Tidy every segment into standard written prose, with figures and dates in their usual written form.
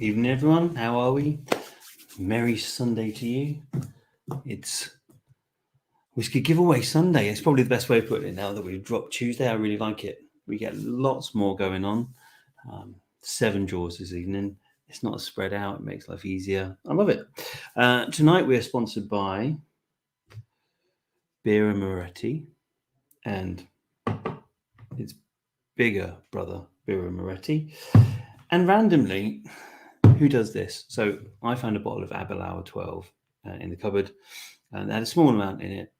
Evening, everyone. How are we? Merry Sunday to you. It's Whiskey Giveaway Sunday. It's probably the best way of putting it now that we've dropped Tuesday. I really like it. We get lots more going on. 7 draws this evening. It's not spread out. It makes life easier. I love it. Tonight we are sponsored by Birra Moretti and its bigger brother, Birra Moretti. And randomly, who does this? So I found a bottle of Aberlour 12 in the cupboard, and it had a small amount in it.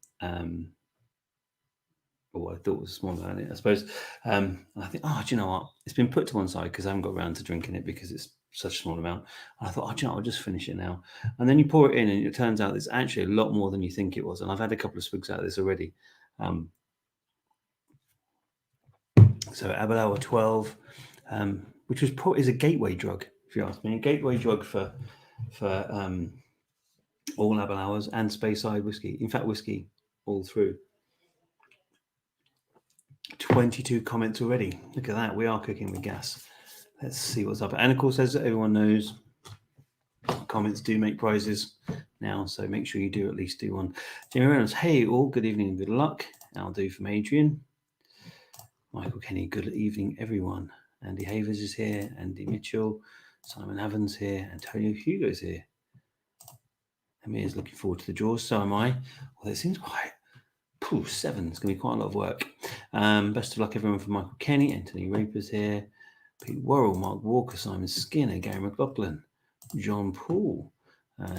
Or I thought was a small amount in it, I suppose. And I think, do you know what? It's been put to one side because I haven't got around to drinking it because it's such a small amount. And I thought, do you know what? I'll just finish it now. And then you pour it in, and it turns out it's actually a lot more than you think it was. And I've had a couple of swigs out of this already. So Aberlour 12, which is a gateway drug, if you ask me, a gateway drug for all Aberlours and Speyside whiskey. In fact, whiskey all through. 22 comments already. Look at that. We are cooking with gas. Let's see what's up. And of course, as everyone knows, comments do make prizes now, so make sure you do at least do one. Jimmy Reynolds, hey all, good evening and good luck. I'll do from Adrian. Michael Kenny, good evening everyone. Andy Havers is here. Andy Mitchell. Simon Evans here. Antonio Hugo's here. Amir's looking forward to the draws. So am I. Well, it seems quite... 7 is going to be quite a lot of work. Best of luck everyone from Michael Kenny. Anthony Raper's here. Pete Worrell, Mark Walker, Simon Skinner, Gary McLaughlin, John Paul,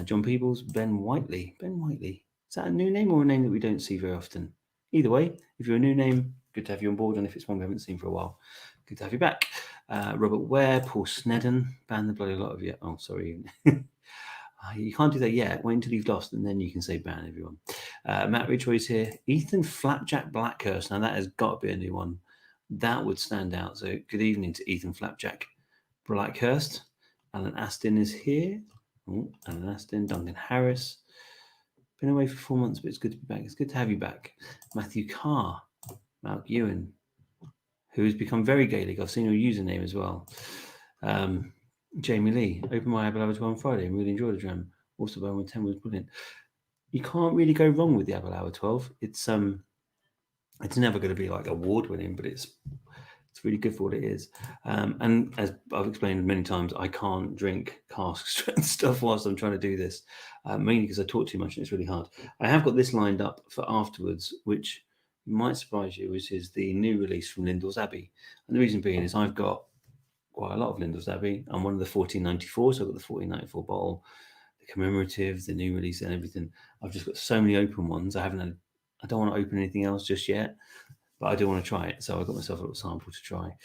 John Peebles, Ben Whiteley. Ben Whiteley. Is that a new name or a name that we don't see very often? Either way, if you're a new name, good to have you on board. And if it's one we haven't seen for a while, good to have you back. Robert Ware, Paul Snedden, banned the bloody lot of you. Oh, sorry. You can't do that yet. Wait until you've lost, and then you can say ban everyone. Matt Ridgway's here. Ethan Flapjack Blackhurst. Now that has got to be a new one. That would stand out. So good evening to Ethan Flapjack Blackhurst. Alan Aston is here. Alan Aston, Duncan Harris. Been away for 4 months, but it's good to be back. It's good to have you back. Matthew Carr, Mark Ewan, who has become very Gaelic. I've seen your username as well. Jamie Lee, open my Aberlour 12 on Friday and really enjoyed the dram. Also, by 10 was brilliant. You can't really go wrong with the Aberlour 12. It's never going to be like award winning, but it's really good for what it is. And as I've explained many times, I can't drink cask strength stuff whilst I'm trying to do this, mainly because I talk too much and it's really hard. I have got this lined up for afterwards, which might surprise you, which is the new release from Lindell's Abbey. And the reason being is I've got quite a lot of Lindell's Abbey. I'm one of the 1494, so I've got the 1494 bottle, the commemorative, the new release, and everything. I've just got so many open ones. I don't want to open anything else just yet, but I do want to try it. So I got myself a little sample to try.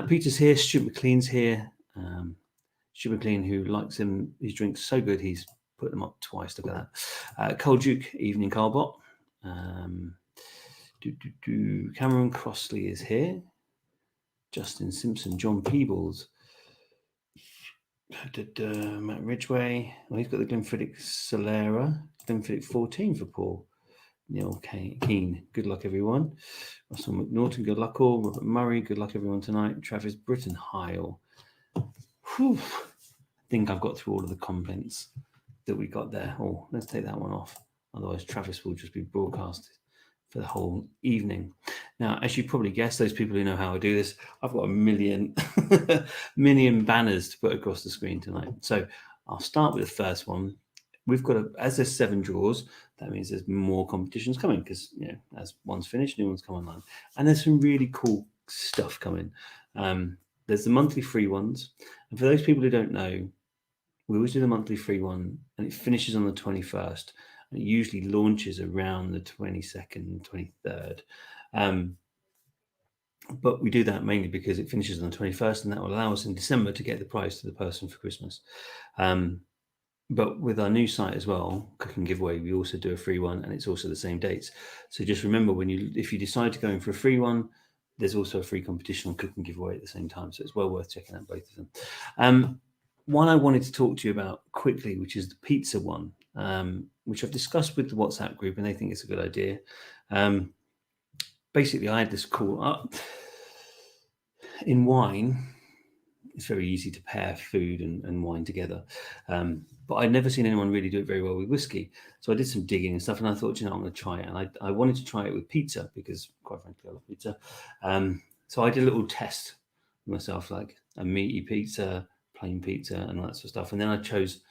Peter's here. Stuart McLean's here. Stuart McLean, who likes his drinks so good, he's put them up twice. Look at that. Cole Duke, evening, Carbot. Cameron Crossley is here. Justin Simpson, John Peebles, Matt Ridgway. Well, he's got the Glenfiddich Solera, Glenfiddich 14 for Paul. Neil Keane, good luck everyone. Russell McNaughton, good luck all. Robert Murray, good luck everyone tonight. Travis Britton, hi all. I think I've got through all of the comments that we got there. Oh, let's take that one off. Otherwise, Travis will just be broadcasted for the whole evening. Now, as you probably guessed, those people who know how I do this, I've got a million banners to put across the screen tonight. So I'll start with the first one. We've got, as there's 7 draws, that means there's more competitions coming because, as one's finished, new ones come online. And there's some really cool stuff coming. There's the monthly free ones. And for those people who don't know, we always do the monthly free one and it finishes on the 21st. And it usually launches around the 22nd, 23rd. But we do that mainly because it finishes on the 21st and that will allow us in December to get the prize to the person for Christmas. But with our new site as well, Cooking Giveaway, we also do a free one and it's also the same dates. So just remember if you decide to go in for a free one, there's also a free competition on Cooking Giveaway at the same time. So it's well worth checking out both of them. One I wanted to talk to you about quickly, which is the pizza one, which I've discussed with the WhatsApp group and they think it's a good idea. Basically, I had this call up in wine. it's very easy to pair food and wine together. But I'd never seen anyone really do it very well with whiskey. So I did some digging and stuff, and I thought, I'm going to try it. And I wanted to try it with pizza because, quite frankly, I love pizza. So I did a little test myself, like a meaty pizza, plain pizza, and all that sort of stuff. And then I chose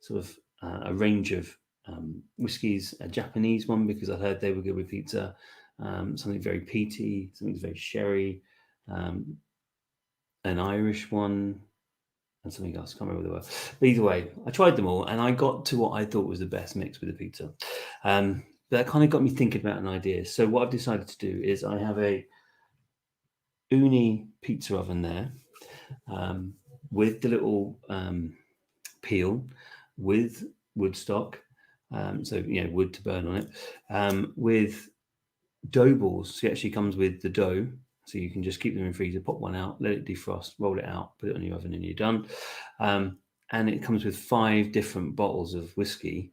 sort of a range of whiskies, a Japanese one because I heard they were good with pizza, something very peaty, something very sherry, an Irish one, and something else. I can't remember what they were. But either way, I tried them all, and I got to what I thought was the best mix with the pizza. But that kind of got me thinking about an idea. So what I've decided to do is I have a Uni pizza oven there with the little peel with wood stock, so wood to burn on it, with dough balls. So it actually comes with the dough, so you can just keep them in freezer, pop one out, let it defrost, roll it out, put it on your oven, and you're done. And it comes with 5 different bottles of whiskey.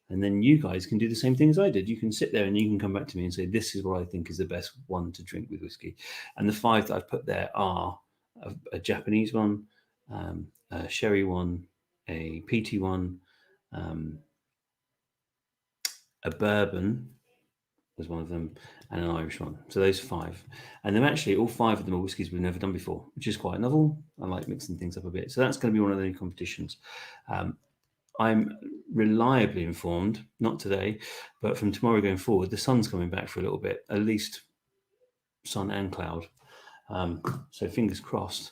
And then you guys can do the same thing as I did. You can sit there and you can come back to me and say, this is what I think is the best one to drink with whiskey. And the 5 that I've put there are a Japanese one, a sherry one, a peaty one, a bourbon was one of them, and an Irish one. So those 5. And then actually all 5 of them are whiskies we've never done before, which is quite novel. I like mixing things up a bit. So that's going to be one of the new competitions. I'm reliably informed, not today, but from tomorrow going forward, the sun's coming back for a little bit, at least sun and cloud. So fingers crossed,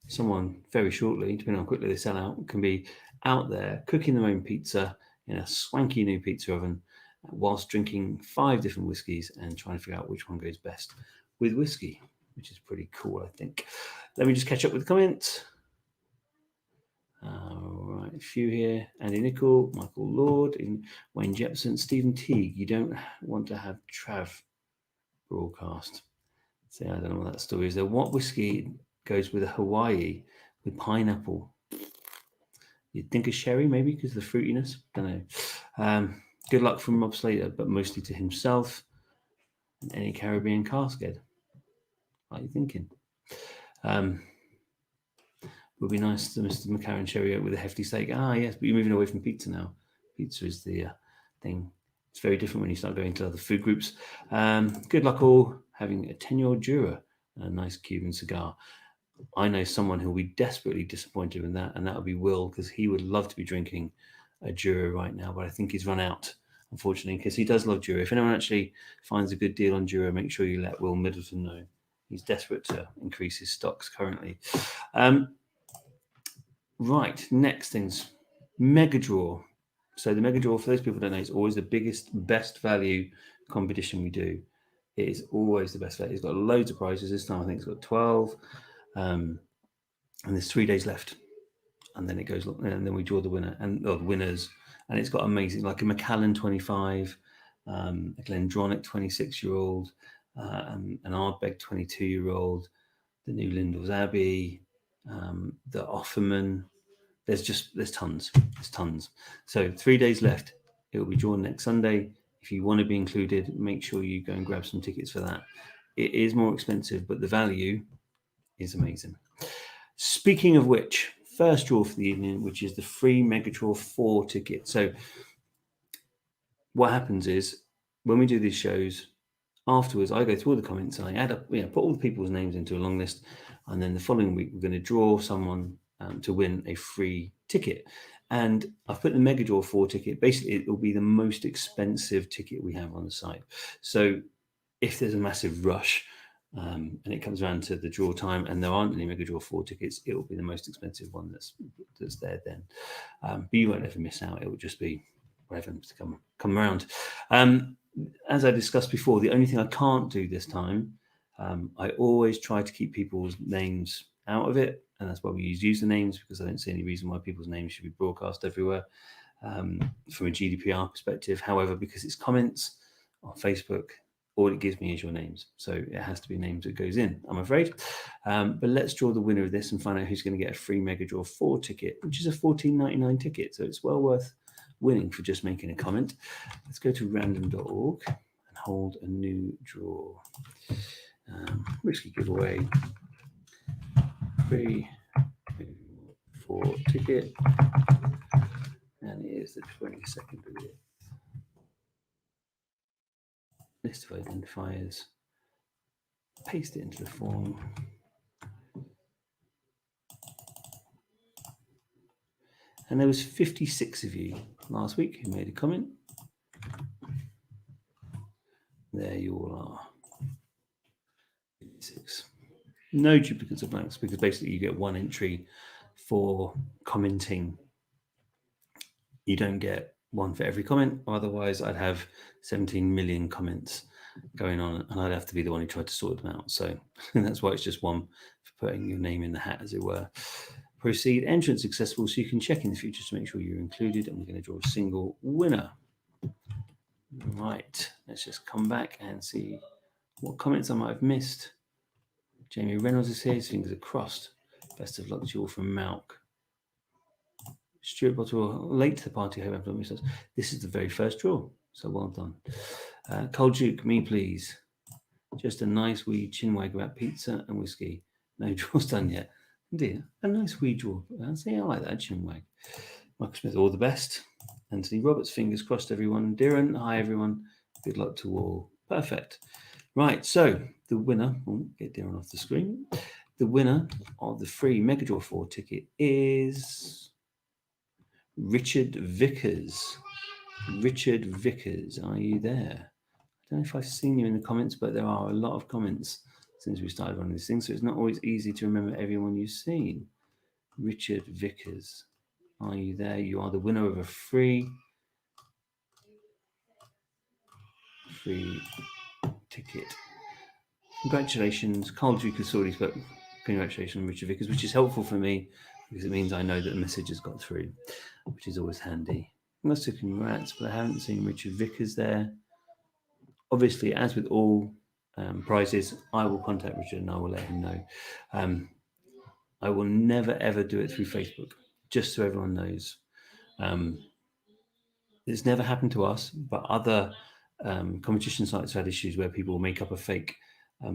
someone very shortly, depending on how quickly they sell out, can be out there cooking their own pizza in a swanky new pizza oven whilst drinking 5 different whiskies and trying to figure out which one goes best with whiskey, which is pretty cool, I think. Let me just catch up with the comments. All right, a few here. Andy Nicol, Michael Lord, Wayne Jepson, Stephen Teague. You don't want to have Trav broadcast. See, I don't know what that story is there. What whiskey goes with a Hawaii with pineapple? You'd think of sherry, maybe, because of the fruitiness. Don't know. Good luck from Rob Slater, but mostly to himself and any Caribbean casket. What are you thinking? Would be nice to Mr. McCarran Sherry with a hefty steak. Yes, but you're moving away from pizza now. Pizza is the thing. It's very different when you start going to other food groups. Good luck all having a 10-year-old Jura and a nice Cuban cigar. I know someone who will be desperately disappointed with that, and that would be Will, because he would love to be drinking a Jura right now, but I think he's run out, unfortunately, because he does love Jura. If anyone actually finds a good deal on Jura, make sure you let Will Middleton know. He's desperate to increase his stocks currently. Right, next things, Mega Draw. So the Mega Draw, for those people who don't know, is always the biggest, best value competition we do. It is always the best value. It's got loads of prizes. This time I think it's got 12. And there's 3 days left. And then it goes, and then we draw the winner and the winners. And it's got amazing, like a Macallan 25, a Glendronach 26-year-old, an Ardbeg 22-year-old, the new Lindell's Abbey, the Offerman. There's tons. There's tons. So 3 days left. It will be drawn next Sunday. If you want to be included, make sure you go and grab some tickets for that. It is more expensive, but the value is amazing. Speaking of which, first draw for the evening, which is the free Mega Draw 4 ticket. So what happens is when we do these shows, afterwards I go through all the comments and I add up, put all the people's names into a long list, and then the following week we're going to draw someone to win a free ticket. And I've put the Mega Draw 4 ticket. Basically, it will be the most expensive ticket we have on the site. So if there's a massive rush and it comes around to the draw time and there aren't any Mega Draw 4 tickets, it will be the most expensive one that's there then. But you won't ever miss out. It will just be whatever to come around. As I discussed before, the only thing I can't do this time, I always try to keep people's names out of it. And that's why we use usernames, because I don't see any reason why people's names should be broadcast everywhere from a GDPR perspective. However, because it's comments on Facebook, all it gives me is your names. So it has to be names that goes in, I'm afraid. But let's draw the winner of this and find out who's going to get a free Mega Draw 4 ticket, which is a $14.99 ticket. So it's well worth winning for just making a comment. Let's go to random.org and hold a new draw. Whiskey giveaway. Free 4 ticket, and it is the 22nd of the list of identifiers. Paste it into the form. And there was 56 of you last week who made a comment. There you all are. 56. No duplicates of blanks, because basically you get one entry for commenting. You don't get one for every comment. Otherwise, I'd have 17 million comments going on, and I'd have to be the one who tried to sort them out. So that's why it's just one for putting your name in the hat, as it were. Proceed. Entrance accessible, so you can check in the future to make sure you're included. And we're going to draw a single winner. Right. Let's just come back and see what comments I might have missed. Jamie Reynolds is here. His fingers are crossed. Best of luck to you all from Malk. Stuart Bottle, late to the party. Hope everyone says this is the very first draw. So well done. Cole Duke, me please. Just a nice wee chinwag about pizza and whiskey. No draws done yet. Dear, a nice wee draw. See, I like that chinwag. Michael Smith, all the best. Anthony Roberts, fingers crossed, everyone. Darren, hi everyone. Good luck to all. Perfect. Right, so the winner, get Darren off the screen. The winner of the free Mega Draw 4 ticket is Richard Vickers. Richard Vickers, are you there? I don't know if I've seen you in the comments, but there are a lot of comments since we started running these things, so it's not always easy to remember everyone you've seen. Richard Vickers, are you there? You are the winner of a free ticket. Congratulations, Carl Duke has already spoken. Congratulations, Richard Vickers, which is helpful for me because it means I know that the message has got through, which is always handy. Lots of congrats, but I haven't seen Richard Vickers there. Obviously, as with all prizes, I will contact Richard and I will let him know. I will never ever do it through Facebook, just so everyone knows. It's never happened to us, but other competition sites have had issues where people will make up a fake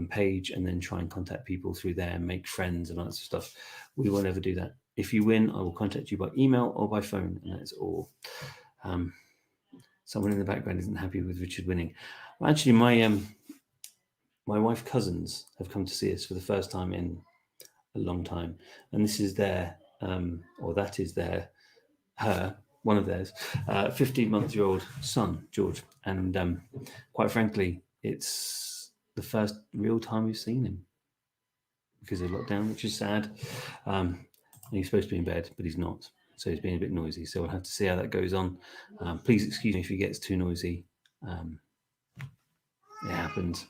page and then try and contact people through there and make friends and all that sort of stuff. We will never do that. If you win, I will contact you by email or by phone, and that's all. Someone in the background isn't happy with Richard winning. Well, actually, my wife's cousins have come to see us for the first time in a long time, and this is their, or that is their, one of theirs, 15-month-old son, George, and quite frankly, it's the first real time we've seen him because of lockdown, which is sad. He's supposed to be in bed, but he's not. So he's being a bit noisy. So we'll have to see how that goes on. Please excuse me if he gets too noisy. It happens.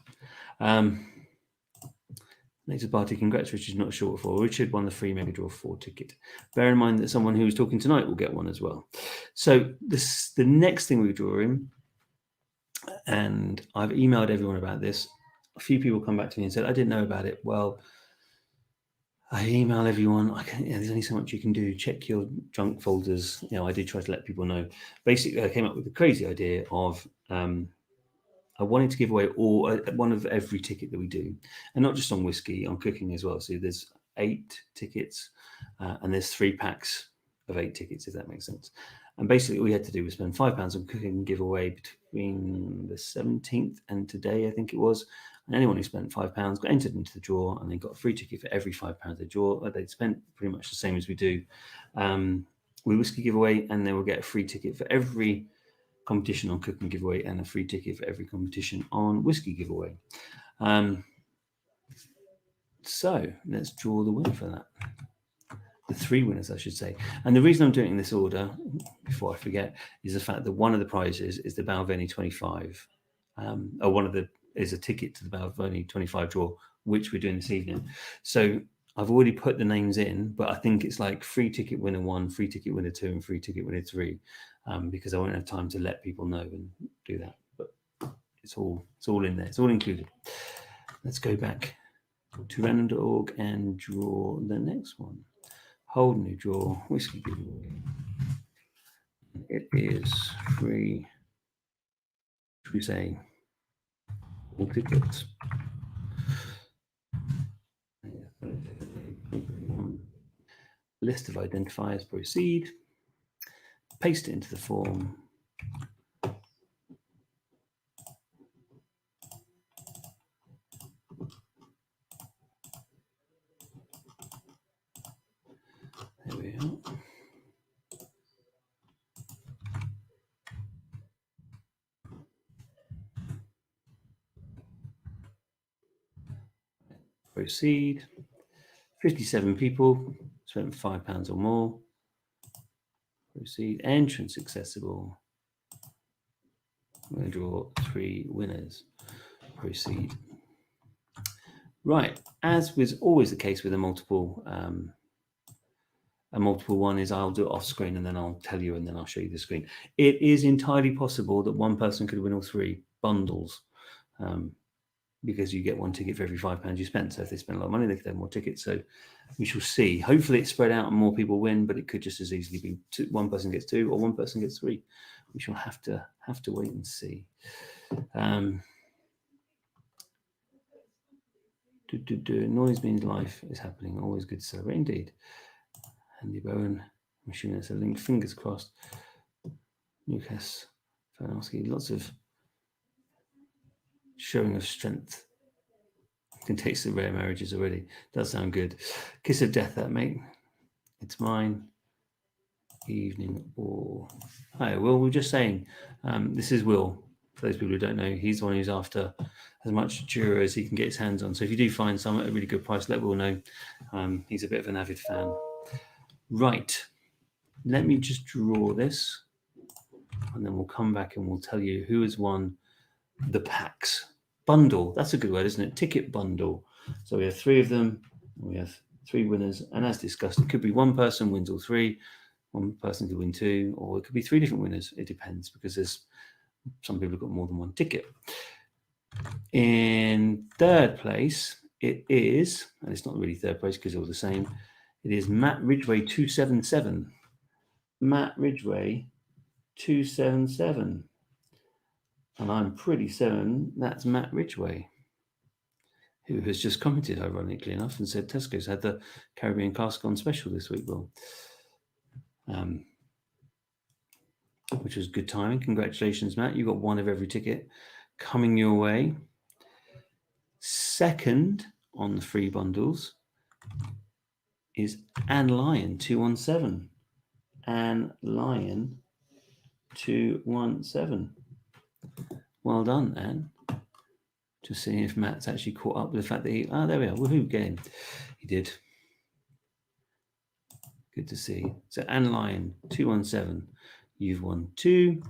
Later party, congrats, Richard, not short for. Richard won the free Mega Draw 4 ticket. Bear in mind that someone who is talking tonight will get one as well. So the next thing we draw in, and I've emailed everyone about this. A few people come back to me and said, I didn't know about it. Well, I email everyone. There's only so much you can do. Check your junk folders. I did try to let people know. Basically, I came up with the crazy idea of I wanted to give away one of every ticket that we do, and not just on whiskey, on cooking as well. So there's 8 tickets, and there's 3 packs of 8 tickets, if that makes sense. And basically, all we had to do was spend £5 on cooking and give away between the 17th and today, I think it was. And anyone who spent £5 got entered into the draw, and they got a free ticket for every £5 they draw. They'd spent pretty much the same as we do with whiskey giveaway, and they will get a free ticket for every competition on cooking giveaway and a free ticket for every competition on whiskey giveaway. So let's draw the winner for that. The 3 winners, I should say. And the reason I'm doing it in this order, before I forget, is the fact that one of the prizes is the Balvenie 25, is a ticket to the Balvenie 25 draw, which we're doing this evening. So I've already put the names in, but I think it's like free ticket winner 1, free ticket winner 2, and free ticket winner 3, because I won't have time to let people know and do that. But it's all in there. It's all included. Let's go back to random.org and draw the next one. Hold new draw, whiskey giveaway. It is free. Should we say all tickets? list of identifiers, proceed, paste it into the form. There we are. Proceed. 57 people, spent £5 or more. Proceed. Entrance accessible. I'm going to draw 3 winners. Proceed. Right, as was always the case with a multiple one is I'll do it off screen and then I'll tell you and then I'll show you the screen. It is entirely possible that one person could win all 3 bundles because you get 1 ticket for every £5 you spend. So if they spend a lot of money, they could have more tickets. So we shall see. Hopefully it's spread out and more people win, but it could just as easily be 1 person gets 2 or 1 person gets 3. We shall have to wait and see. Noise means life is happening. Always good to celebrate indeed. Andy Bowen, I'm assuming that's a link. Fingers crossed. Newcastle, Fanowski, lots of showing of strength. Can taste the rare marriages already. Does sound good. Kiss of death, that mate. It's mine. Evening or hi, Will. We're just saying, this is Will. For those people who don't know, he's the one who's after as much Dura as he can get his hands on. So if you do find some at a really good price, let Will know. He's a bit of an avid fan. Right. Let me just draw this, and then we'll come back and we'll tell you who has won the packs. Bundle. That's a good word, isn't it? Ticket bundle. So we have 3 of them. We have 3 winners, and as discussed, it could be 1 person wins all 3. 1 person could win 2, or it could be 3 different winners. It depends because there's some people have got more than 1 ticket. In 3rd place, it is, and it's not really 3rd place because they're all the same. It is Matt Ridgway 277. Matt Ridgway 277. And I'm pretty certain that's Matt Ridgway, who has just commented, ironically enough, and said Tesco's had the Caribbean cask on special this week, Will. Which was good timing. Congratulations, Matt. You got 1 of every ticket coming your way. 2nd on the free bundles is Anne Lyon 217. Anne Lyon 217. Well done, Anne. Just seeing if Matt's actually caught up with the fact that he... there we are. Woohoo, game. He did. Good to see. So Anne Lyon 217. You've won 2.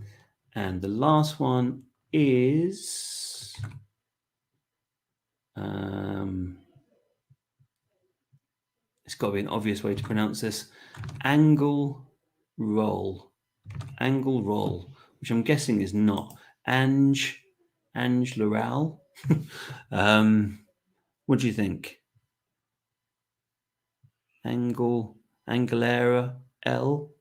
And the last one is... it's got to be an obvious way to pronounce this. Angle Roll. Angle Roll, which I'm guessing is not. Ange Laral. What do you think? Angelera L.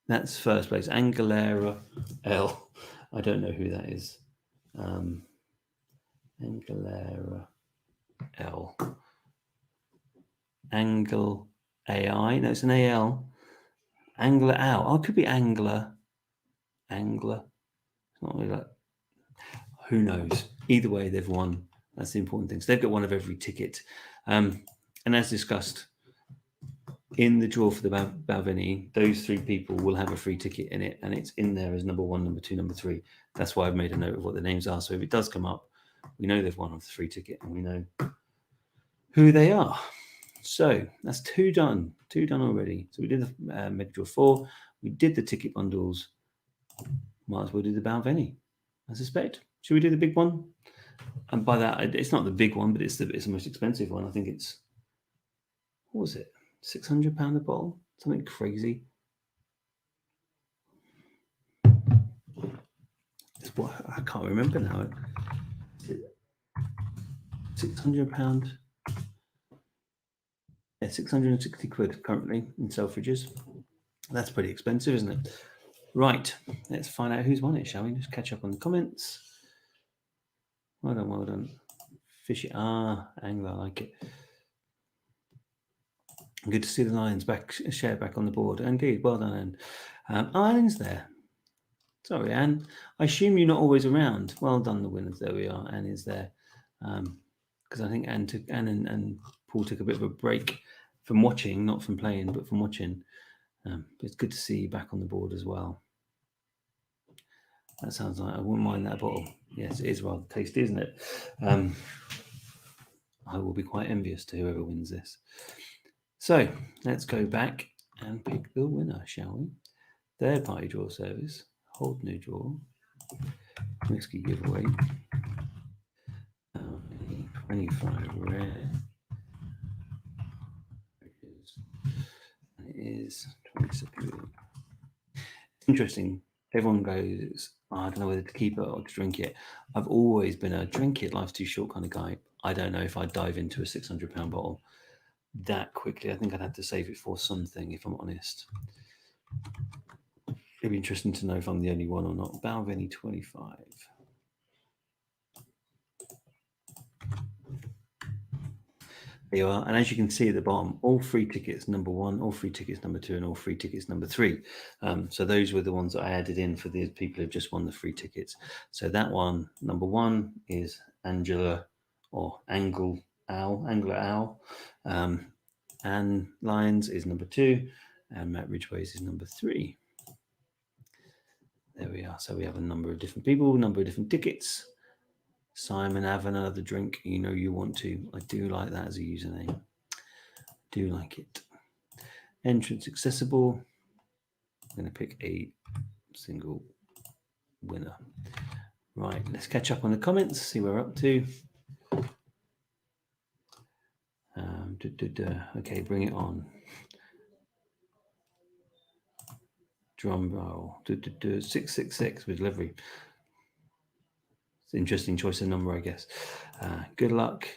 That's 1st place. Angelera L. I don't know who that is. Angelera L. Angle AI. No, it's an AL. Angler Al. Oh, it could be Angler. Angler. It's not really like. Who knows? Either way, they've won. That's the important thing. So they've got 1 of every ticket. And as discussed, in the draw for the Balvenie, those 3 people will have a free ticket in it, and it's in there as number 1, number 2, number 3. That's why I've made a note of what the names are. So if it does come up, we know they've won of the free ticket, and we know who they are. So that's 2 done. 2 done already. So we did the mega draw 4. We did the ticket bundles. Might as well do the Balvenie, I suspect. Should we do the big one? And by that, it's not the big one, but it's the most expensive one. I think it's, what was it? £600 a bottle? Something crazy. It's what I can't remember now. £600. Yeah, 660 quid currently in Selfridges. That's pretty expensive, isn't it? Right, let's find out who's won it, shall we? Just catch up on the comments. Well done, well done. Fishy, Angler, I like it. Good to see the Lions back, share back on the board. Indeed, well done, Anne. Anne's there. Sorry, Anne. I assume you're not always around. Well done, the winners. There we are. Anne is there. Because I think Anne and Paul took a bit of a break from watching, not from playing, but from watching. But it's good to see you back on the board as well. That sounds like I wouldn't mind that bottle. Yes, it is rather tasty, isn't it? I will be quite envious to whoever wins this. So let's go back and pick the winner, shall we? Third party draw service, hold new draw, whiskey giveaway, 25 rare. It is 26. Interesting. Everyone goes, oh, I don't know whether to keep it or to drink it. I've always been a drink it, life's too short kind of guy. I don't know if I'd dive into a £600 bottle that quickly. I think I'd have to save it for something, if I'm honest. It'd be interesting to know if I'm the only one or not. Balvenie 25. There you are. And as you can see at the bottom, all free tickets number 1, all free tickets number 2, and all free tickets number 3. So those were the ones that I added in for the people who've just won the free tickets. So that one, number 1, is Angela or Angler Owl. Anne Lyons is number 2, and Matt Ridgways is number 3. There we are. So we have a number of different people, number of different tickets. Simon, have another drink. You know you want to. I do like that as a username. Do like it. Entrance accessible. I'm going to pick a single winner. Right, let's catch up on the comments, see where we're up to. Okay, bring it on. Drum roll. 666 with delivery. It's an interesting choice of number, I guess. Good luck.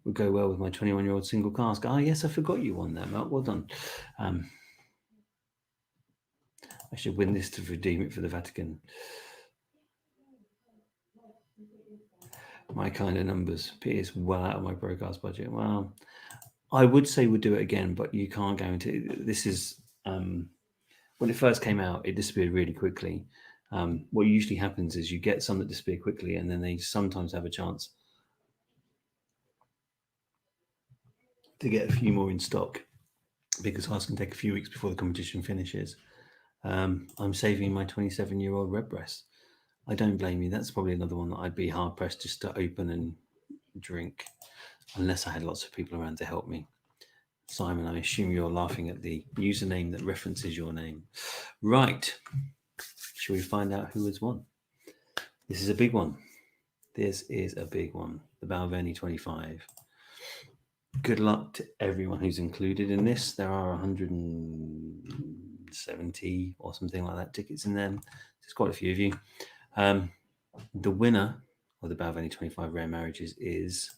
Would go well with my 21-year-old single cask. Yes, I forgot you won that, Mark. Well done. I should win this to redeem it for the Vatican. My kind of numbers. It's well out of my broadcast budget. Well, I would say we'd do it again, but you can't guarantee. This is when it first came out, it disappeared really quickly. What usually happens is you get some that disappear quickly, and then they sometimes have a chance to get a few more in stock, because ours can take a few weeks before the competition finishes. I'm saving my 27-year-old Redbreast. I don't blame you. That's probably another one that I'd be hard pressed just to open and drink, unless I had lots of people around to help me. Simon, I assume you're laughing at the username that references your name. Right. Shall we find out who has won? This is a big one. This is a big one. The Balvenie 25. Good luck to everyone who's included in this. There are 170 or something like that tickets in there. There's quite a few of you. The winner of the Balvenie 25 Rare Marriages is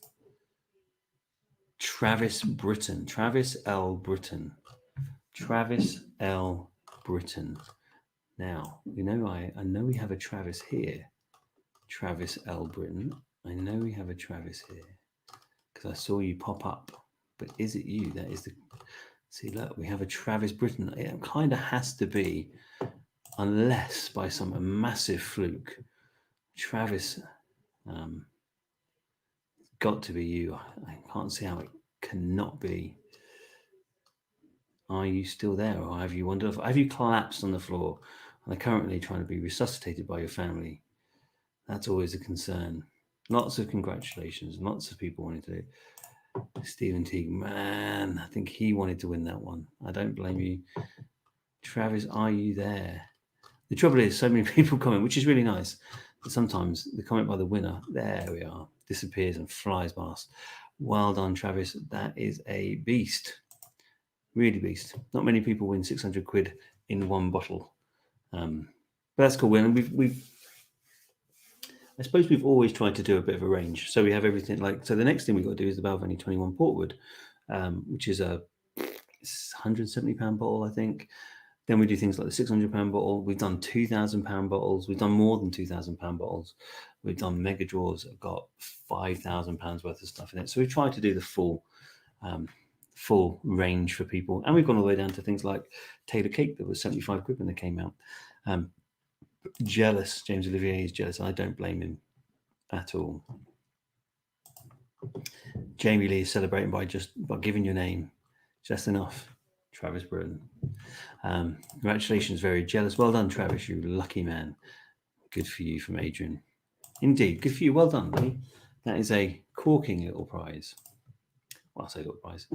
Travis Britton. Travis L. Britton. Travis L. Britton. Now, you know, I know we have a Travis here. Travis L. Britton. I know we have a Travis here because I saw you pop up. But is it you? That is the... See, look, we have a Travis Britton. It kind of has to be, unless by some massive fluke, Travis... got to be you. I can't see how it cannot be. Are you still there, or have you wandered off? Have you collapsed on the floor and are currently trying to be resuscitated by your family? That's always a concern. Lots of congratulations. Lots of people wanted to. Stephen Teague, man, I think he wanted to win that one. I don't blame you. Travis, are you there? The trouble is, so many people comment, which is really nice. But sometimes the comment by the winner, there we are, disappears and flies past. Well done, Travis. That is a beast. Really beast. Not many people win 600 quid in one bottle. But that's cool. And I suppose we've always tried to do a bit of a range. So we have everything like, so the next thing we've got to do is the Balvenie 21 Portwood, which is a £170 bottle, I think. Then we do things like the £600 bottle. We've done £2,000 bottles. We've done more than £2,000 bottles. We've done mega draws that got £5,000 worth of stuff in it. So we tried to do the full full range for people. And we've gone all the way down to things like Taylor Cake that was 75 quid when they came out. Jealous. James Olivier is jealous. I don't blame him at all. Jamie Lee is celebrating by giving your name. Just enough. Travis Britton. Congratulations, very jealous. Well done, Travis, you lucky man. Good for you from Adrian. Indeed, good for you. Well done, buddy. That is a corking little prize. Well, I'll say little prize.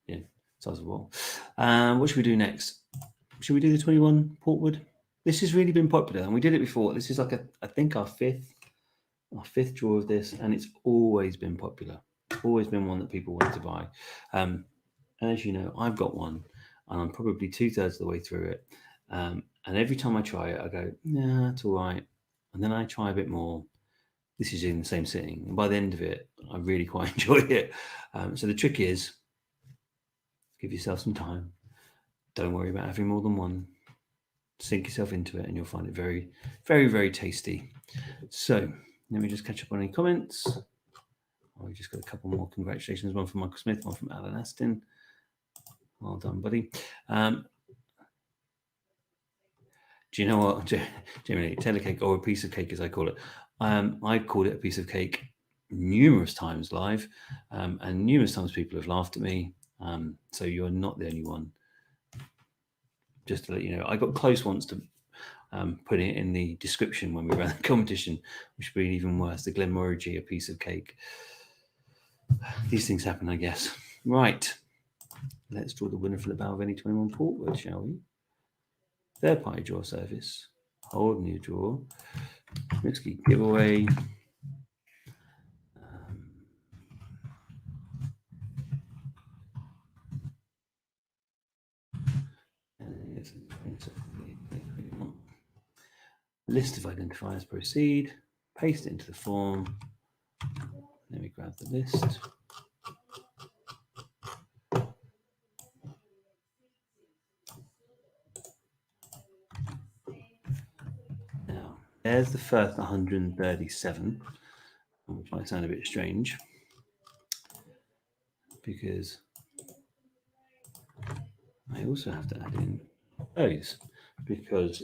Yeah, size of the wall. What should we do next? Should we do the 21 Portwood? This has really been popular, and we did it before. This is like I think our fifth draw of this, and it's always been popular. Always been one that people want to buy. And as you know, I've got one, and I'm probably 2/3 of the way through it. And every time I try it, I go, nah, it's all right. And then I try a bit more. This is in the same sitting. And by the end of it, I really quite enjoy it. So the trick is, give yourself some time. Don't worry about having more than one. Sink yourself into it and you'll find it very, very, very tasty. So let me just catch up on any comments. We just got a couple more congratulations. One from Michael Smith, one from Alan Aston. Well done, buddy. Do you know what, Jimmy? Taylor cake, or a piece of cake as I call it. I've called it a piece of cake numerous times live, and numerous times people have laughed at me. So you're not the only one. Just to let you know, I got close once to putting it in the description when we ran the competition, which would be even worse. The Glenmorangie, a piece of cake. These things happen, I guess. Right. Let's draw the winner for the Balvenie 21 Portwood, shall we? Third party draw service. Hold new draw. Whiskey giveaway. List of identifiers, proceed. Paste it into the form. Then we grab the list. Now, there's the first 137, which might sound a bit strange because I also have to add in those, because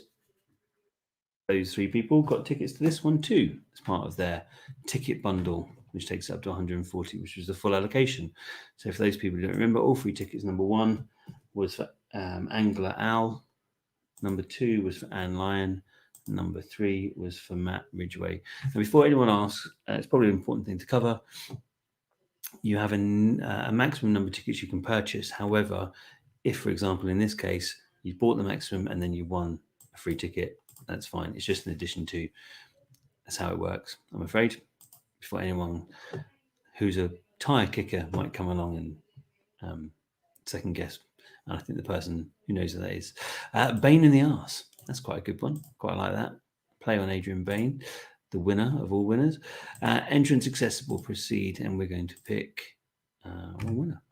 those three people got tickets to this one too as part of their ticket bundle, which takes up to 140, which was the full allocation. So for those people who don't remember, all three tickets, number one was for Angela Al, number two was for Anne Lyon, number three was for Matt Ridgway. And before anyone asks, it's probably an important thing to cover. You have a maximum number of tickets you can purchase. However, if, for example, in this case, you bought the maximum and then you won a free ticket, that's fine. It's just an addition to. That's how it works, I'm afraid. Before anyone who's a tire kicker might come along and second guess. And I think the person who knows who that is. Bain in the Arse. That's quite a good one. Quite like that. Play on Adrian Bain, the winner of all winners. Entrance accessible, proceed. And we're going to pick one winner.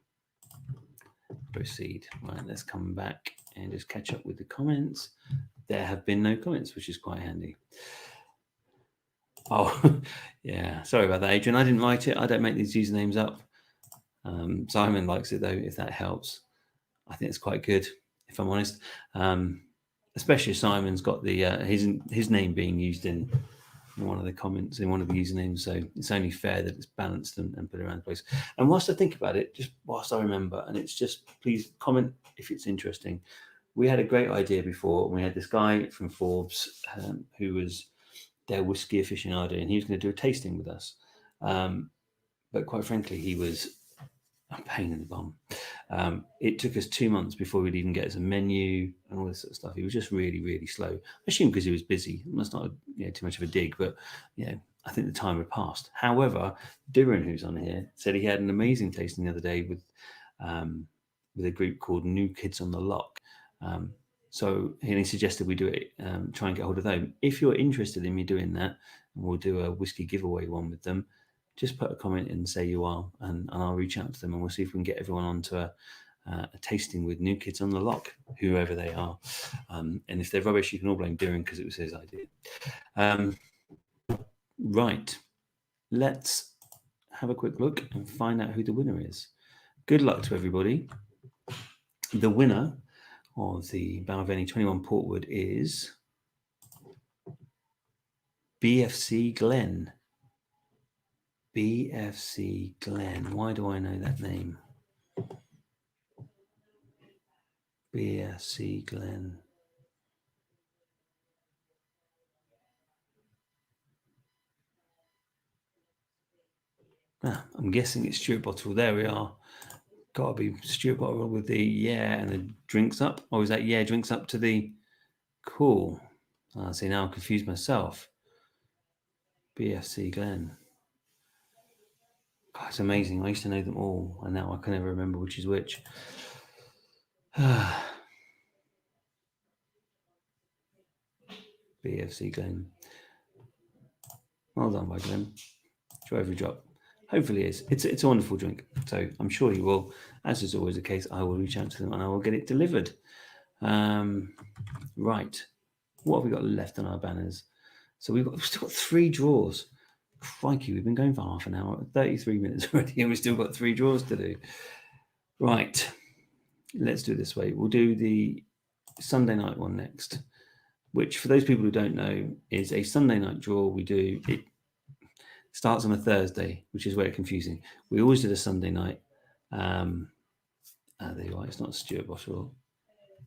Proceed. Right, let's come back and just catch up with the comments. There have been no comments, which is quite handy. Oh, yeah. Sorry about that, Adrian. I didn't write it. I don't make these usernames up. Simon likes it, though, if that helps. I think it's quite good, if I'm honest. Especially Simon's got the his name being used in one of the comments, in one of the usernames. So it's only fair that it's balanced and put around the place. And whilst I think about it, just whilst I remember, and it's just, please comment if it's interesting. We had a great idea before. We had this guy from Forbes who was their whiskey aficionado, and he was going to do a tasting with us. But quite frankly, he was a pain in the bum. It took us 2 months before we'd even get us a menu and all this sort of stuff. He was just really, really slow. I assume because he was busy. That's not too much of a dig, but I think the time had passed. However, Duran, who's on here, said he had an amazing tasting the other day with a group called New Kids on the Lock. So he suggested we do it, try and get hold of them. If you're interested in me doing that, and we'll do a whiskey giveaway one with them, just put a comment and say you are, and I'll reach out to them and we'll see if we can get everyone onto a tasting with New Kids on the Lock, whoever they are. And if they're rubbish, you can all blame Duran because it was his idea. Right. Let's have a quick look and find out who the winner is. good luck to everybody. The winner of the Balvenie 21 Portwood is BFC Glen. BFC Glen. Why do I know that name? BFC Glen. I'm guessing it's Stuart Bottle. There we are. Got to be Stuart Bottle with the yeah and the drinks up. Or is that yeah drinks up to the cool? See, now I'm confused myself. BFC Glen. God, it's amazing. I used to know them all, and now I can never remember which is which. BFC Glen. Well done by Glen. Enjoy every drop. Hopefully it's a wonderful drink. So I'm sure you will. As is always the case, I will reach out to them and I will get it delivered. Right. What have we got left on our banners? So we've still got 3 draws. Crikey, we've been going for half an hour, 33 minutes already, and we've still got 3 draws to do. Right. Let's do it this way. We'll do the Sunday night one next, which for those people who don't know is a Sunday night draw. We do it starts on a Thursday, which is very confusing. We always did a Sunday night. There you are. It's not Stuart Bottle.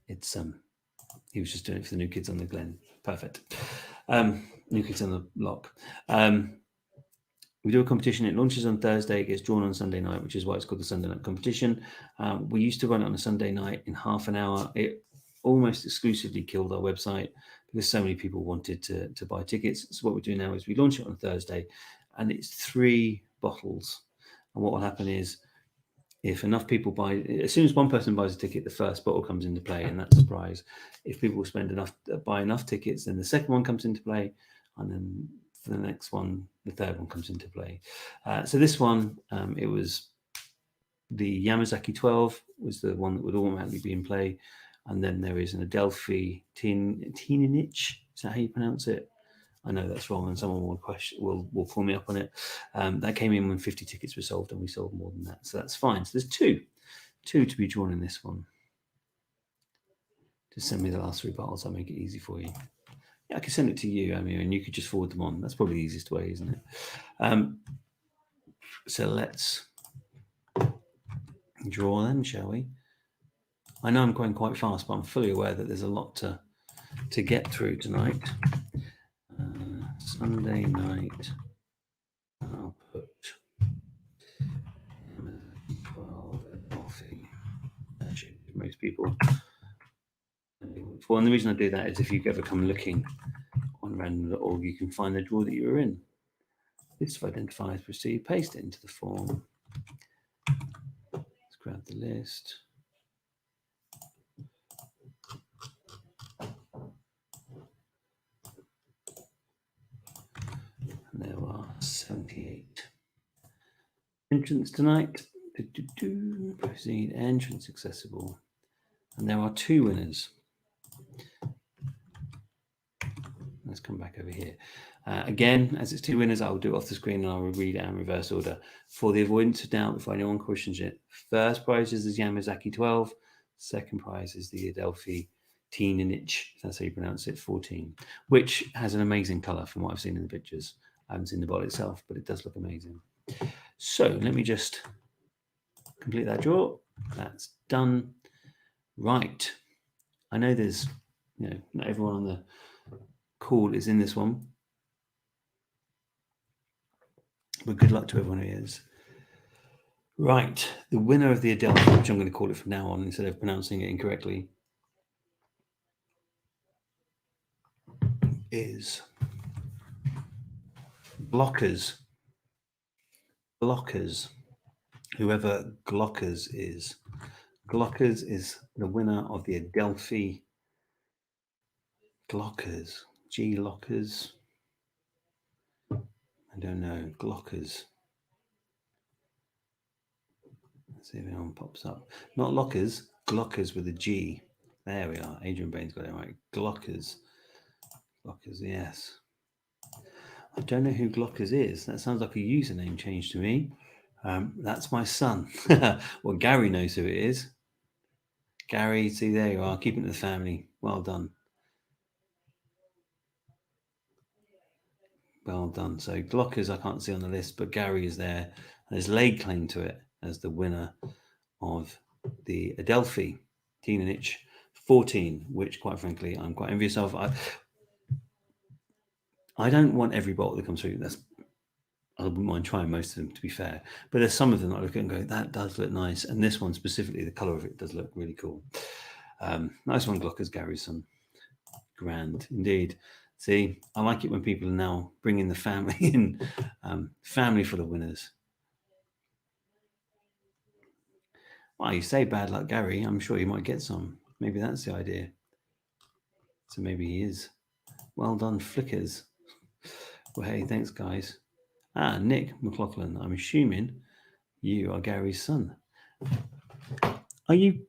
It's he was just doing it for the New Kids on the Glen. Perfect. New Kids on the Block. We do a competition. It launches on Thursday. It gets drawn on Sunday night, which is why it's called the Sunday night competition. We used to run it on a Sunday night in half an hour. It almost exclusively killed our website because so many people wanted to buy tickets. So what we do now is we launch it on Thursday, and it's 3 bottles. And what will happen is, if enough people buy, as soon as one person buys a ticket, the first bottle comes into play, and that's the prize. If people buy enough tickets, then the second one comes into play, and then for the next one, the third one comes into play. So this one, it was the Yamazaki 12 was the one that would automatically be in play, and then there is an Adelphi Teeninich. Is that how you pronounce it? I know that's wrong, and someone will pull me up on it. That came in when 50 tickets were sold, and we sold more than that, so that's fine. So there's two to be drawn in this one. Just send me the last 3 bottles. I'll make it easy for you. Yeah, I can send it to you, Amir, and you could just forward them on. That's probably the easiest way, isn't it? So let's draw them, shall we? I know I'm going quite fast, but I'm fully aware that there's a lot to get through tonight. Sunday night. I'll put 12 Adelphi. Most people. Well, and the reason I do that is if you ever come looking on random.org, you can find the draw that you were in. List of identifiers, proceed, paste it into the form. Let's grab the list. And there are 78. Entrance tonight. Proceed, entrance accessible. And there are 2 winners. Let's come back over here. Again, as it's 2 winners, I'll do it off the screen and I'll read it in reverse order. For the avoidance of doubt, if anyone questions it, first prize is the Yamazaki 12. Second prize is the Adelphi Teeninich, if that's how you pronounce it, 14, which has an amazing colour from what I've seen in the pictures. I haven't seen the bottle itself, but it does look amazing. So let me just complete that draw. That's done. Right. I know there's, not everyone on the call is in this one, but good luck to everyone who is. Right. The winner of the Adelphi, which I'm going to call it from now on instead of pronouncing it incorrectly, is Glockers. Whoever Glockers is. Glockers is the winner of the Adelphi. Glockers. Lockers. I don't know. Glockers. Let's see if anyone pops up. Not lockers. Glockers with a G. There we are. Adrian Bain's got it right. Glockers. Glockers, yes. I don't know who Glockers is. That sounds like a username change to me. That's my son. Well, Gary knows who it is. Gary, see, there you are, keeping it to the family. Well done. Well done. So Glockers I can't see on the list, but Gary is there and has laid claim to it as the winner of the Adelphi Teenage 14, which quite frankly I'm quite envious of. I don't want every bottle that comes through. I wouldn't mind trying most of them, to be fair. But there's some of them that I look at and go, that does look nice. And this one specifically, the colour of it does look really cool. Nice one, Glockers, Gary's son. Grand, indeed. See, I like it when people are now bringing the family in. Family full of winners. Well, you say bad luck, Gary. I'm sure you might get some. Maybe that's the idea. So maybe he is. Well done, Flickers. Well, hey, thanks, guys. Nick McLaughlin. I'm assuming you are Gary's son. Are you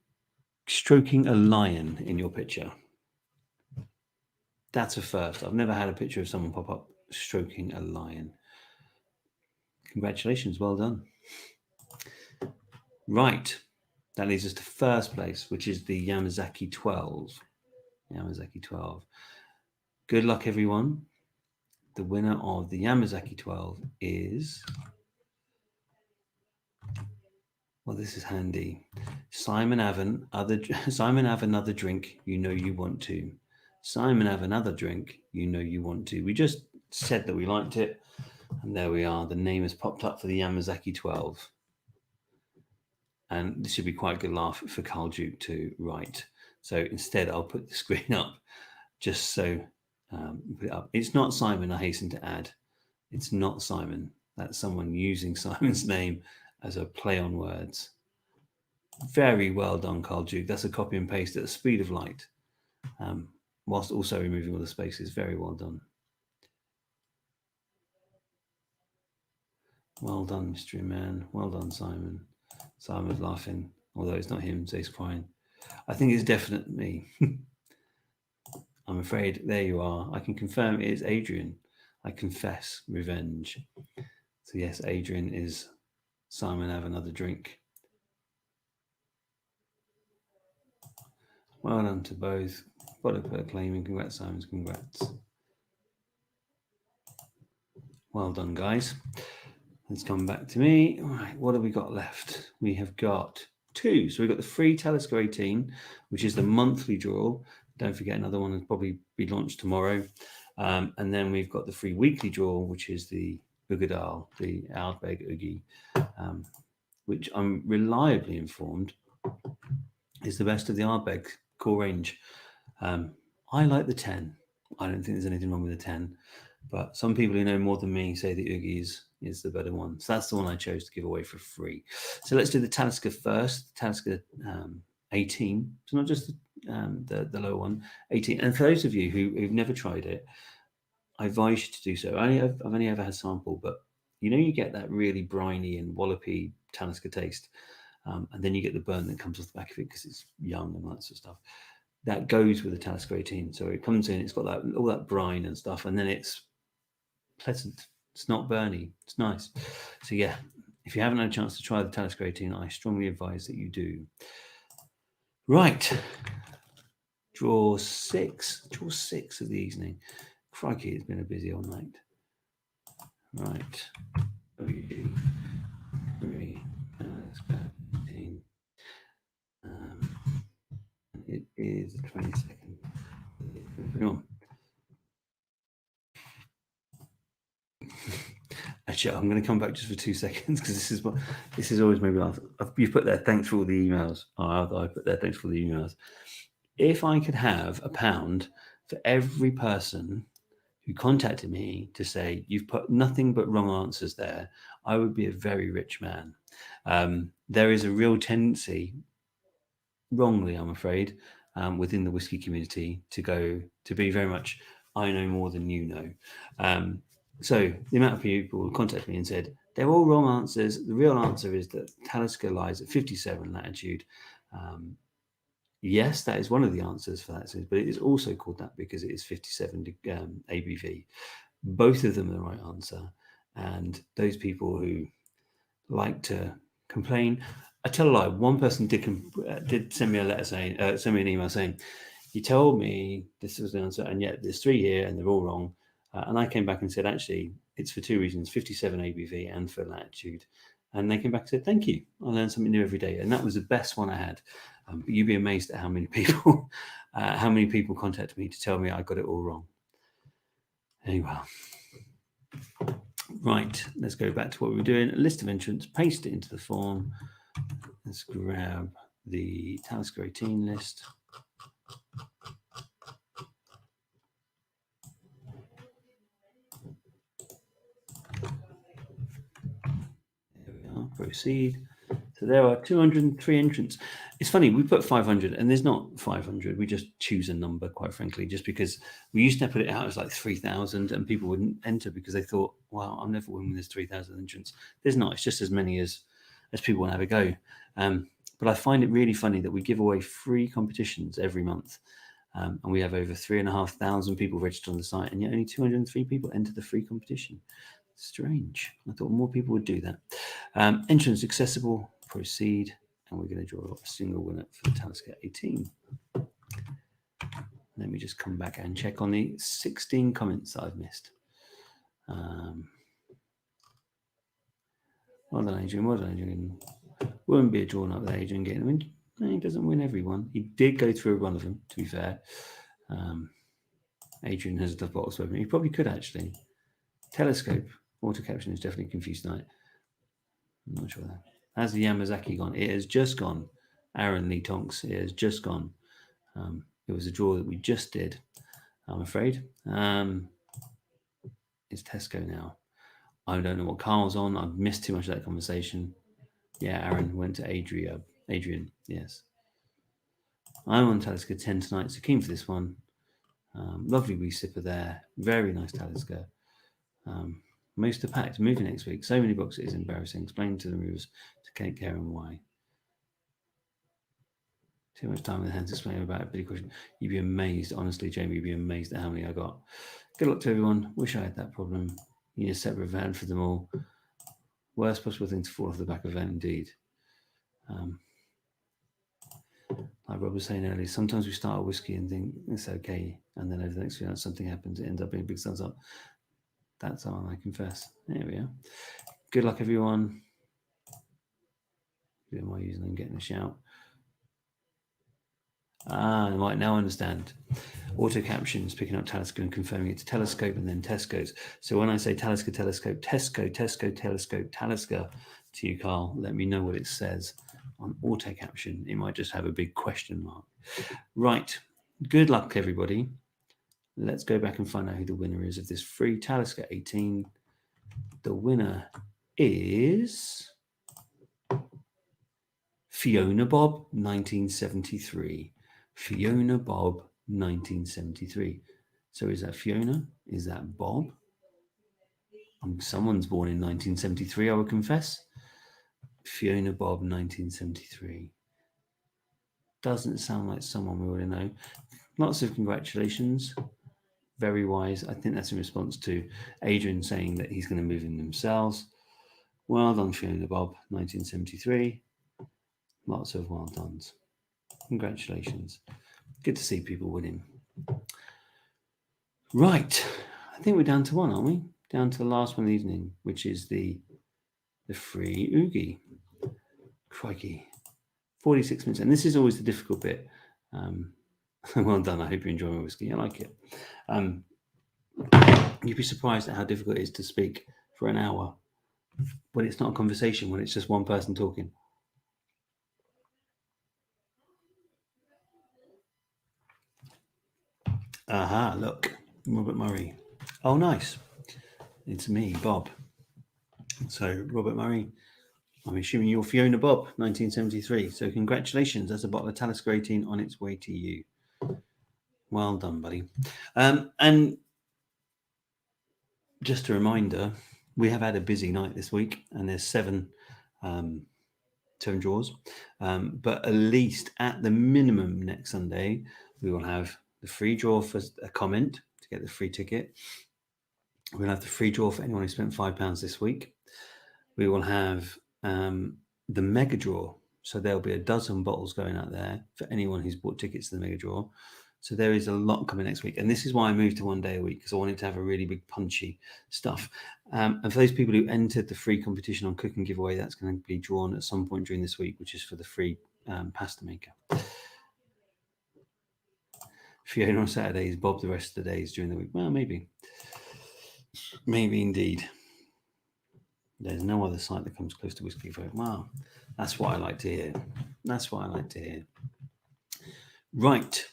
stroking a lion in your picture? That's a first. I've never had a picture of someone pop up stroking a lion. Congratulations. Well done. Right. That leads us to first place, which is the Yamazaki 12. Yamazaki 12. Good luck, everyone. The winner of the Yamazaki 12 is... Well, this is handy. Simon Avon, another drink you know you want to. Simon, have another drink you know you want to. We just said that we liked it, and there we are. The name has popped up for the Yamazaki 12. And this should be quite a good laugh for Carl Duke to write. So instead, I'll put the screen up just so put it up. It's not Simon, I hasten to add. It's not Simon. That's someone using Simon's name as a play on words. Very well done, Carl Duke. That's a copy and paste at the speed of light, whilst also removing all the spaces. Very well done. Well done, mystery man. Well done, Simon. Simon's laughing, although it's not him, so he's crying. I think it's definitely me. I'm afraid. There you are. I can confirm it is Adrian. I confess revenge. So yes, Adrian is Simon, have another drink. Well done to both. Bodyper claiming. Congrats, Simon. Congrats. Well done, guys. Let's come back to me. All right, what have we got left? We have got 2. So we've got the free Talisker 18, which is the monthly draw. Don't forget, another one will probably be launched tomorrow. And then we've got the free weekly draw, which is the Ugadal, the Ardbeg Ugi, which I'm reliably informed is the best of the Ardbeg core range. I like the 10. I don't think there's anything wrong with the 10. But some people who know more than me say the Oogies is the better one. So that's the one I chose to give away for free. So let's do the Talisker first. Talisker 18. So not just the lower one, 18. And for those of you who've never tried it, I advise you to do so. I've only ever had a sample, but you get that really briny and wallopy Talisker taste. And then you get the burn that comes off the back of it because it's young and that sort of stuff. That goes with the Talisker 18. So it comes in, it's got all that brine and stuff, and then it's pleasant. It's not burny. It's nice. So yeah, if you haven't had a chance to try the Talisker 18, I strongly advise that you do. Right. Draw 6. Draw 6 of the evening. Crikey, it's been a busy old night. Right. Three. It is the 22nd. No. Actually, I'm going to come back just for 2 seconds because this is always made me laugh. You put there, thanks for all the emails. I put there, thanks for the emails. If I could have £1 for every person who contacted me to say you've put nothing but wrong answers there, I would be a very rich man. There is a real tendency, wrongly, I'm afraid, within the whiskey community to be very much, I know more than you know. So the amount of people who contacted me and said, they're all wrong answers. The real answer is that Talisker lies at 57 latitude. Yes, that is one of the answers for that, but it is also called that because it is 57 ABV. Both of them are the right answer. And those people who like to complain. I tell a lie. One person did send me a letter saying, send me an email saying, you told me this was the answer, and yet there's 3 here and they're all wrong. And I came back and said, actually, it's for 2 reasons: 57 ABV and for latitude. And they came back and said, thank you. I learn something new every day, and that was the best one I had. But you'd be amazed at how many people, contacted me to tell me I got it all wrong. Anyway. Right, let's go back to what we were doing. A list of entrants, paste it into the form. Let's grab the Talisker 18 list. There we are, proceed. So there are 203 entrants. It's funny, we put 500 and there's not 500. We just choose a number, quite frankly, just because we used to put it out as like 3,000 and people wouldn't enter because they thought, wow, I'm never winning this 3,000 entrants. There's not. It's just as many as people want to have a go. But I find it really funny that we give away free competitions every month. And we have over 3,500 people registered on the site, and yet only 203 people enter the free competition. Strange. I thought more people would do that. Entrance accessible, proceed, and we're going to draw a single winner for the Talisker 18. Let me just come back and check on the 16 comments that I've missed. Well done, Adrian. Well done, Adrian. Wouldn't be a drawn up with Adrian getting a win. No, he doesn't win everyone. He did go through one of them, to be fair. Adrian has the box weapon. He probably could actually. Telescope, auto caption is definitely confused tonight. I'm not sure that. Has the Yamazaki gone? It has just gone. Aaron Lee Tonks, it has just gone. It was a draw that we just did, I'm afraid. It's Tesco now. I don't know what Carl's on. I've missed too much of that conversation. Yeah, Aaron went to Adrian, yes. I'm on Talisker 10 tonight, so keen for this one. Lovely wee sipper there. Very nice Talisker. Most are packed. Moving next week. So many books, it is embarrassing. Explain to the movers to Kate Karen why. Too much time in the hands explaining about a big question. You'd be amazed, honestly, Jamie, you'd be amazed at how many I got. Good luck to everyone. Wish I had that problem. You need a separate van for them all. Worst possible thing to fall off the back of a van, indeed. Like Rob was saying earlier, sometimes we start a whiskey and think it's okay, and then over the next few months something happens, it ends up being a big thumbs up. That's all I confess. There we are. Good luck, everyone. Doing my username, getting a shout. Right, now I understand. Auto captions, picking up Talisker and confirming it to Telescope and then Tesco's. So when I say Talisker, Telescope, Tesco, Telescope, Talisker to you, Carl, let me know what it says on auto caption. It might just have a big question mark. Right. Good luck, everybody. Let's go back and find out who the winner is of this free Talisker 18. The winner is Fiona Bob, 1973. Fiona Bob, 1973. So is that Fiona? Is that Bob? Someone's born in 1973, I would confess. Fiona Bob, 1973. Doesn't sound like someone we already know. Lots of congratulations. Very wise. I think that's in response to Adrian saying that he's going to move in themselves. Well done, Fiona Bob, 1973. Lots of well dones. Congratulations. Good to see people winning. Right. I think we're down to one, aren't we? Down to the last one of the evening, which is the free Oogie. Crikey. 46 minutes. And this is always the difficult bit. Well done. I hope you enjoy my whiskey. I like it. You'd be surprised at how difficult it is to speak for an hour when it's not a conversation, when it's just one person talking. Aha, look. Robert Murray. Oh, nice. It's me, Bob. So, Robert Murray, I'm assuming you're Fiona Bob, 1973. So, congratulations. That's a bottle of Talisker 18 on its way to you. Well done, buddy. And just a reminder, we have had a busy night this week, and there's 7 draws. But at least at the minimum next Sunday, we will have the free draw for a comment to get the free ticket. We'll have the free draw for anyone who spent £5 this week. We will have the mega draw. So there'll be a dozen bottles going out there for anyone who's bought tickets to the mega draw. So there is a lot coming next week. And this is why I moved to 1 day a week, because I wanted to have a really big punchy stuff. And for those people who entered the free competition on Cooking Giveaway, that's going to be drawn at some point during this week, which is for the free pasta maker. Fiona on Saturdays, Bob the rest of the days during the week. Well, maybe. Maybe indeed. There's no other site that comes close to Whiskey Folk. Wow, that's what I like to hear. That's what I like to hear. Right,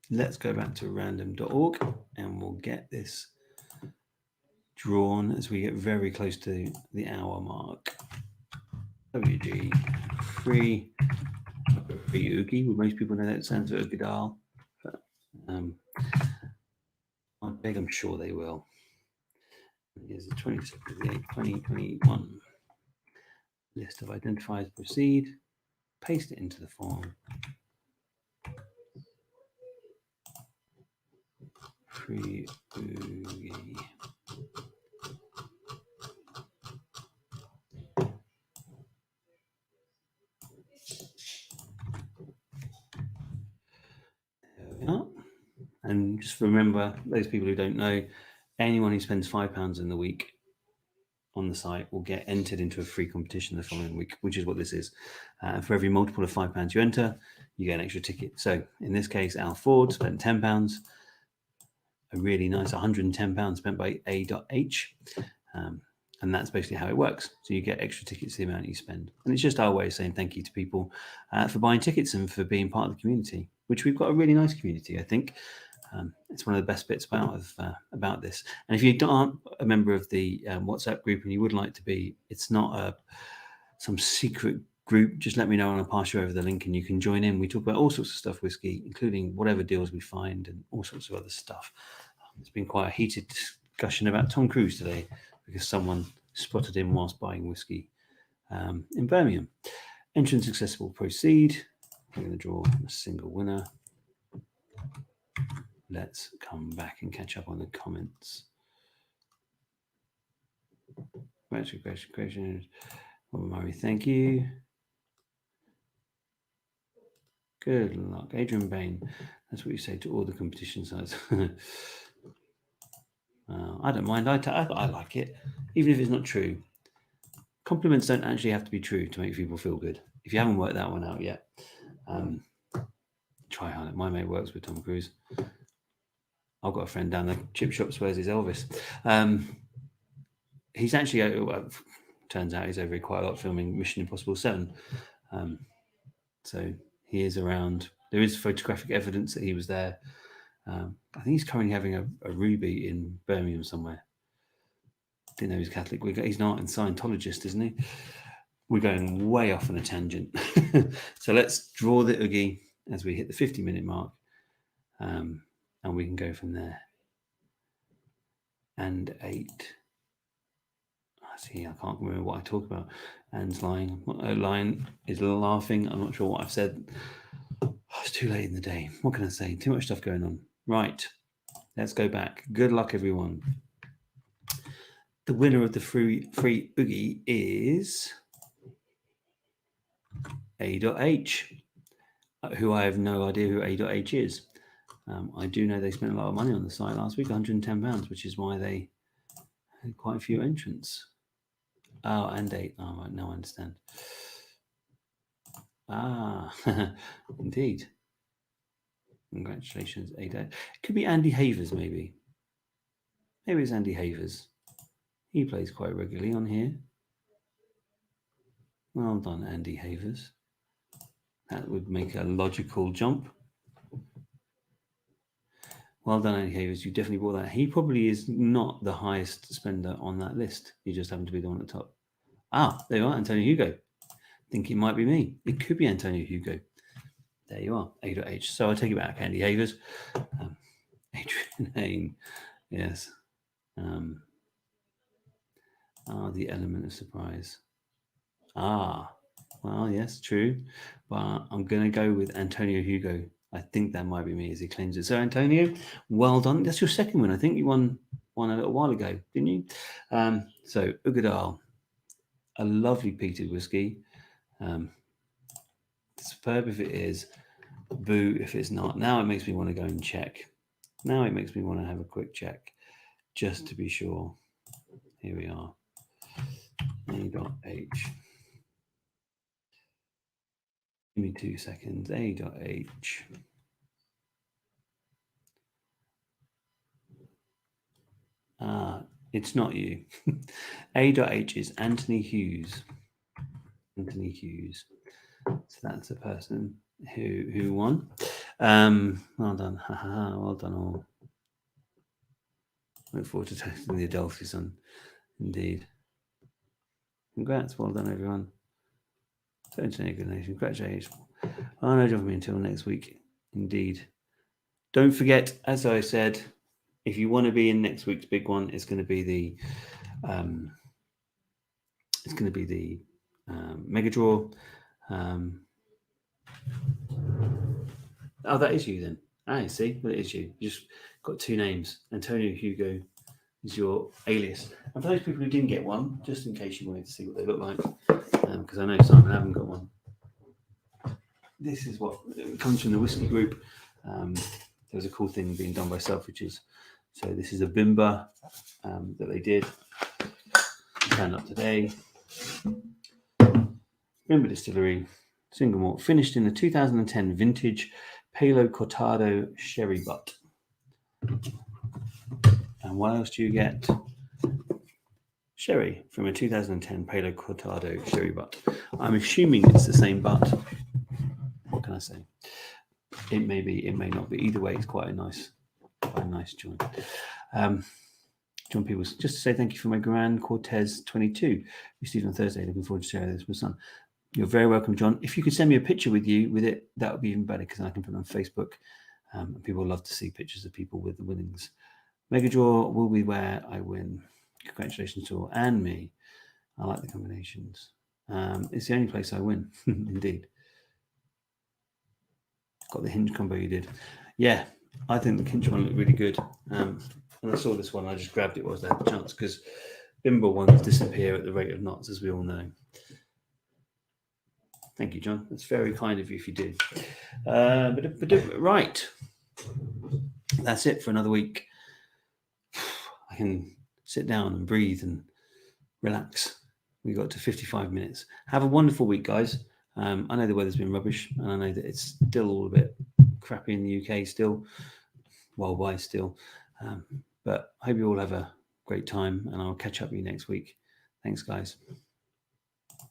let's go back to random.org and we'll get this drawn as we get very close to the hour mark. WG free Oogie. Would most people know that it stands for Ugadal? I beg, I'm sure they will. Here's the 2021 list of identifiers. Proceed. Paste it into the form. Free Oogie. There we are. And just remember, those people who don't know, anyone who spends £5 in the week on the site will get entered into a free competition the following week, which is what this is. For every multiple of £5 you enter, you get an extra ticket. So in this case, Al Ford spent £10, a really nice £110 spent by A.H. And that's basically how it works. So you get extra tickets to the amount you spend. And it's just our way of saying thank you to people for buying tickets and for being part of the community, which we've got a really nice community, I think. It's one of the best bits about this. And if you aren't a member of the WhatsApp group and you would like to be, it's not some secret group. Just let me know and I'll pass you over the link and you can join in. We talk about all sorts of stuff, whiskey, including whatever deals we find and all sorts of other stuff. It's been quite a heated discussion about Tom Cruise today because someone spotted him whilst buying whiskey in Birmingham. Entrance accessible. Proceed. We're going to draw a single winner. Let's come back and catch up on the comments. Question. Murray, thank you. Good luck. Adrian Bain. That's what you say to all the competition sites. I don't mind. I like it, even if it's not true. Compliments don't actually have to be true to make people feel good. If you haven't worked that one out yet, try hard. My mate works with Tom Cruise. I've got a friend down the chip shop swears he's Elvis. He's actually, turns out he's over here quite a lot filming Mission Impossible 7. So he is around. There is photographic evidence that he was there. I think he's currently having a Ruby in Birmingham somewhere. Didn't know he's Catholic. He's not a Scientologist, isn't he? We're going way off on a tangent. So let's draw the Oogie as we hit the 50-minute mark. And we can go from there. And 8. See, I can't remember what I talk about. Anne's lying. Lion is laughing. I'm not sure what I've said. It's too late in the day. What can I say? Too much stuff going on. Right. Let's go back. Good luck, everyone. The winner of the free Oogie is A.H, who I have no idea who A.H is. I do know they spent a lot of money on the site last week, £110, which is why they had quite a few entrants. Oh, and 8. Oh, right, now I understand. Indeed. Congratulations, 8. It could be Andy Havers, maybe. Maybe it's Andy Havers. He plays quite regularly on here. Well done, Andy Havers. That would make a logical jump. Well done, Andy Havers. You definitely bought that. He probably is not the highest spender on that list. He just happened to be the one at the top. Ah, there you are, Antonio Hugo. Think it might be me. It could be Antonio Hugo. There you are, A.H. So I take it back, Andy Havers. Adrian Hain, yes. The element of surprise. Well, yes, true. But I'm going to go with Antonio Hugo. I think that might be me as he claims it. So, Antonio, well done. That's your second win. I think you won a little while ago, didn't you? So, Ugadal. a lovely peated whiskey. Superb if it is, boo if it's not. Now it makes me want to go and check. Now it makes me want to have a quick check just to be sure. Here we are. A.H. Give me 2 seconds. A.H. It's not you. A.H is Anthony Hughes. Anthony Hughes. So that's the person who won. Well done. Well done all. Look forward to testing the Adelphi son. Indeed. Congrats. Well done, everyone. Congratulations. Oh, no job for me until next week. Indeed. Don't forget, as I said, if you want to be in next week's big one, it's going to be the mega draw. Oh, that is you then. I see. Well, it is you. You just got 2 names. Antonio Hugo is your alias. And for those people who didn't get one, just in case you wanted to see what they look like, because I know Simon haven't got one. This is what comes from the whiskey group. There was a cool thing being done by Selfridges. So this is a Bimber that they did. Turned up today. Bimber Distillery, single malt, finished in a 2010 vintage Palo Cortado sherry butt. And what else do you get? Sherry from a 2010 Palo Cortado sherry butt. I'm assuming it's the same butt. What can I say? It may be, it may not be. Either way, it's quite a nice joint. John Peebles, just to say thank you for my Grand Cortez 22 received on Thursday. Looking forward to sharing this with my son. You're very welcome, John. If you could send me a picture with it, that would be even better because I can put it on Facebook. And people love to see pictures of people with the winnings. Mega Draw will be where I win. Congratulations to all and me. I like the combinations. It's the only place I win, indeed. Got the hinge combo you did. Yeah, I think the hinge one looked really good. When I saw this one, I just grabbed it whilst I had the chance because Bimber ones disappear at the rate of knots, as we all know. Thank you, John. That's very kind of you if you do. Right. That's it for another week. I can sit down and breathe and relax. We got to 55 minutes. Have a wonderful week, guys. I know the weather's been rubbish, and I know that it's still all a bit crappy in the UK still, worldwide still. But I hope you all have a great time, and I'll catch up with you next week. Thanks, guys.